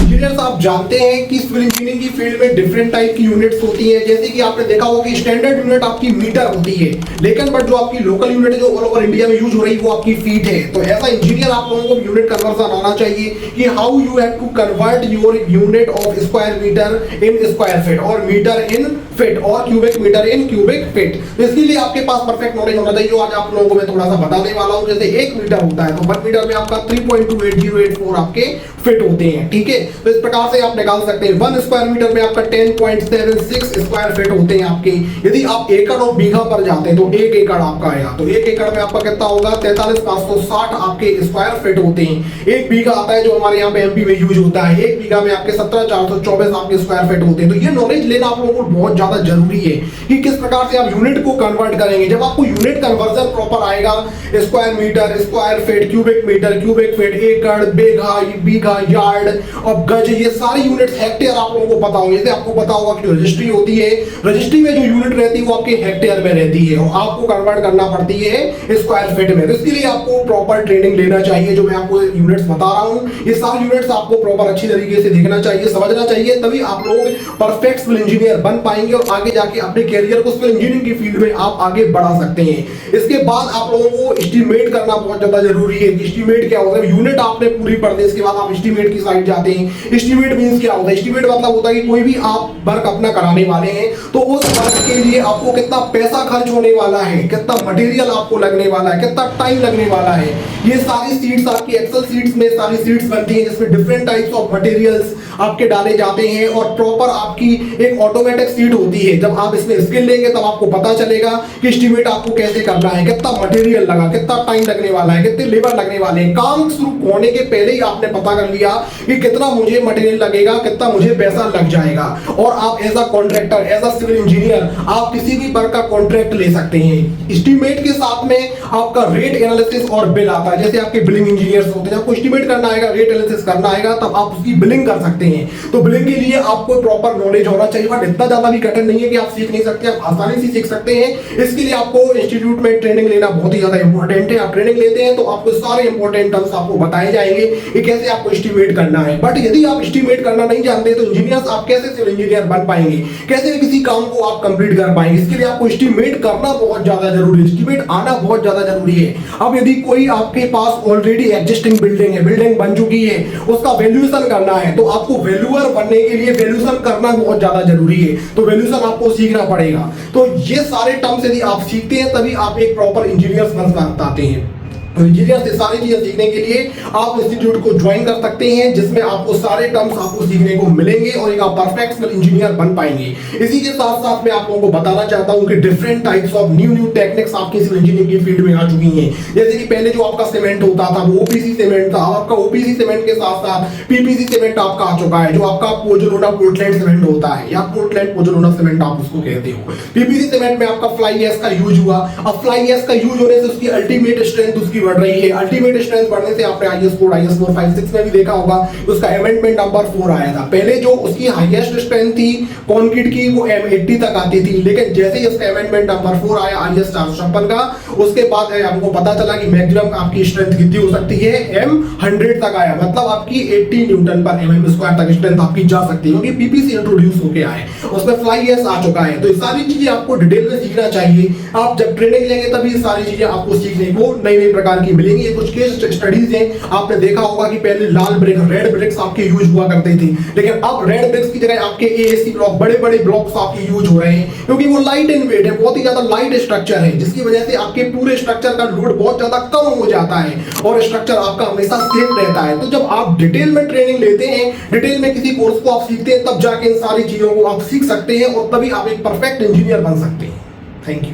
Engineers आप जानते हैं कि सिविल इंजीनियरिंग की फील्ड में डिफरेंट टाइप की यूनिट्स होती है। जैसे कि आपने देखा होगा कि स्टैंडर्ड यूनिट आपकी मीटर होती है, लेकिन बट जो आपकी लोकल यूनिट है जो ऑल ओवर इंडिया में यूज हो रही है वो आपकी फीट है। तो ऐसा इंजीनियर आप लोगों को यूनिट कन्वर्जन आना चाहिए कि how you have to convert your unit of square metre in square feet और मीटर इन फीट और cubic metre in cubic feet. तो इसके लिए आपके पास परफेक्ट नॉलेज होना चाहिए, जो आज आप लोगों को मैं थोड़ा सा बताने वाला हूं। जैसे 1 मीटर होता है तो 1 मीटर में आपका 3.28084 आपके फिट होते हैं, ठीक है। तो इस प्रकार से आप निकाल सकते हैं 1 स्क्वायर मीटर में आपका 10.76 स्क्वायर फीट होते हैं आपके। यदि आप एकड़ और बीघा पर जाते हैं तो 1 एकड़ आपका आएगा, तो 1 एकड़ में आपका कितना होगा 43,560 आपके स्क्वायर फीट होते हैं। 1 बीघा आता है जो हमारे यहाँ पे एमपी में यूज होता है, 1 बीघा में आपके 17,424 आपके स्क्वायर फीट होते हैं। तो ये नॉलेज लेना आप लोगों को बहुत ज्यादा जरूरी है कि किस प्रकार से आप यूनिट को कन्वर्ट करेंगे। जब आपको यूनिट कन्वर्जन प्रॉपर आएगा, square metre, square feet, cubic metre, cubic feet, एकड़, बीघा, बीघा, यार्ड और गज, ये सारे यूनिट्स हेक्टेयर आप लोगों को पता होगा। जैसे आपको पता होगा कि रजिस्ट्री होती है, रजिस्ट्री में जो यूनिट रहती है वो आपके हेक्टेयर में रहती है और आपको कन्वर्ट करना पड़ती है स्क्वायर फीट में। तो इसके लिए आपको प्रॉपर ट्रेनिंग लेना चाहिए। जो मैं आपको यूनिट्स बता रहा हूं ये सारे यूनिट्स आपको प्रॉपर अच्छी तरीके से देखना चाहिए, समझना चाहिए, तभी आप लोग परफेक्ट सिविल इंजीनियर बन पाएंगे और आगे जाके अपने कैरियर को सिविल इंजीनियरिंग की फील्ड में आप आगे बढ़ा सकते हैं। इसके बाद आप लोगों को एस्टीमेट करना बहुत ज्यादा जरूरी है। एस्टीमेट क्या होता है, यूनिट आपने पूरी पढ़ दी, इसके बाद आप एस्टीमेट की साइड जाते हैं। एस्टीमेट मींस क्या होता है, एस्टीमेट मतलब होता है कि कोई भी आप वर्क अपना कराने वाले हैं तो उस वर्क के लिए आपको कितना पैसा खर्च होने वाला है, कितना मटेरियल आपको लगने वाला है, कितना टाइम लगने वाला है। ये सारी शीट्स आपकी एक्सेल शीट्स में सारी शीट्स बनती हैं जिसमें डिफरेंट टाइप्स ऑफ मटेरियल्स आपके डाले जाते हैं और प्रॉपर आपकी एक ऑटोमेटिक शीट होती है। जब आप इसमें स्किल लेंगे तब आपको पता चलेगा कि एस्टीमेट आपको कैसे करना है, कितना मटेरियल लगा, कितना टाइम लगने वाला है, कितने लेबर लगने वाले हैं। काम शुरू होने के पहले ही आपने पता कर लिया कि कितना मुझे मटेरियल लगेगा, कितना मुझे पैसा लग जाएगा और आप as a contractor, as a civil engineer आप किसी भी वर्क का कॉन्ट्रैक्ट ले सकते हैं। एस्टीमेट के साथ में आपका रेट एनालिसिस और बिल आता है। जैसे आपके बिलिंग इंजीनियर्स होते हैं, आपको एस्टीमेट करना आएगा, रेट एनालिसिस करना आएगा, तब आप उसकी बिलिंग कर सकते हैं। तो बिलिंग के लिए आपको प्रॉपर नॉलेज होना चाहिए, बट इतना ज्यादा भी कठिन नहीं है कि आप सीख नहीं सकते, आप आसानी से सीख सकते हैं। इसके लिए आपको इंस्टीट्यूट में ट्रेनिंग लेना बहुत ही ज्यादा इंपॉर्टेंट है। आप ट्रेनिंग लेते हैं तो आपको सारे इंपॉर्टेंट टर्म्स आपको बताए जाएंगे कि कैसे आपको एस्टीमेट करना है। बट यदि आप एस्टीमेट करना नहीं जानते तो इंजीनियर्स आप कैसे सिविल इंजीनियर बन पाएंगे, कैसे किसी काम को आप कंप्लीट कर पाएंगे। इसके लिए आपको एस्टीमेट करना बहुत ज्यादा जरूरी है, एस्टीमेट आना बहुत ज्यादा जरूरी है। अब यदि कोई आपके पास ऑलरेडी एग्जिस्टिंग बिल्डिंग है, बिल्डिंग बन चुकी है, उसका वैल्यूएशन करना है तो आपको वैल्यूअर बनने के लिए वैल्यूएशन करना बहुत ज्यादा जरूरी है। तो वैल्यूएशन आपको सीखना पड़ेगा। तो ये सारे टर्म्स यदि आप सीखते हैं तभी आप एक प्रॉपर इंजीनियर बन पाते हैं। तो इंजीनियर से सारी चीजें सीखने के लिए आप इंस्टीट्यूट को ज्वाइन कर सकते हैं जिसमें आपको सारे टर्म्स आपको सीखने को मिलेंगे और एक आप परफेक्ट सिविल इंजीनियर बन पाएंगे। इसी के साथ साथ मैं आप लोगों को बताना चाहता हूं कि different types of new techniques आपकी सिविल इंजीनियरिंग की फील्ड में आ चुकी हैं। जैसे कि पहले जो आपका सीमेंट होता था वो ओपीसी सीमेंट था, आपका ओपीसी सीमेंट के साथ साथ पीपीसी सीमेंट आपका आ चुका है, जो आपका पोजोलाना पोर्टलैंड सीमेंट होता है या पोर्टलैंड पोजोलाना सीमेंट आप उसको कहते हो। पीपीसी सीमेंट में आपका फ्लाई एश का यूज हुआ। अब फ्लाई एश का यूज होने से उसकी अल्टीमेट स्ट्रेंथ उसकी बढ़ रही है। अल्टीमेट स्ट्रेंथ बढ़ने से आपने आईएस कोड IS 456 में भी देखा होगा, उसका अमेंडमेंट नंबर 4 आया था। पहले जो उसकी हाईएस्ट स्ट्रेंथ थी कंक्रीट की वो M80 तक आती थी, लेकिन जैसे ही उसका अमेंडमेंट नंबर 4 आया IS 456 का, उसके बाद हमको पता चला कि मैक्सिमम आपकी स्ट्रेंथ कितनी हो सकती है, M100 तक आया। मतलब आपकी 80 न्यूटन पर mm स्क्वायर तक स्ट्रेंथ आपकी जा सकती है क्योंकि पीपीसी इंट्रोड्यूस होके आए, उसमें फ्लाई एश आ चुका है। तो ये सारी चीजें आपको डिटेल में सीखना चाहिए। आप जब ट्रेनिंग लेंगे तभी सारी चीजें आपको सीखने को नई नई प्रकार की मिलेंगी। कुछ केस स्टडीज हैं, आपने देखा होगा कि पहले लाल ब्रिक, रेड ब्रिक्स आपके यूज हुआ करते थे, लेकिन अब रेड ब्रिक्स की जगह आपके एएससी ब्लॉक, बड़े बड़े ब्लॉक्स आपके यूज हो रहे हैं क्योंकि वो लाइट इन वेट है, बहुत ही ज्यादा लाइट स्ट्रक्चर है, जिसकी वजह से आपके पूरे स्ट्रक्चर का लोड बहुत ज्यादा कम हो जाता है और स्ट्रक्चर आपका हमेशा सेफ रहता है। तो जब आप डिटेल में ट्रेनिंग लेते हैं, डिटेल में किसी कोर्स को आप सीखते हैं, तब जाके इन सारी चीजों को आप सीख सकते हैं और तभी आप एक परफेक्ट इंजीनियर बन सकते हैं। Thank you.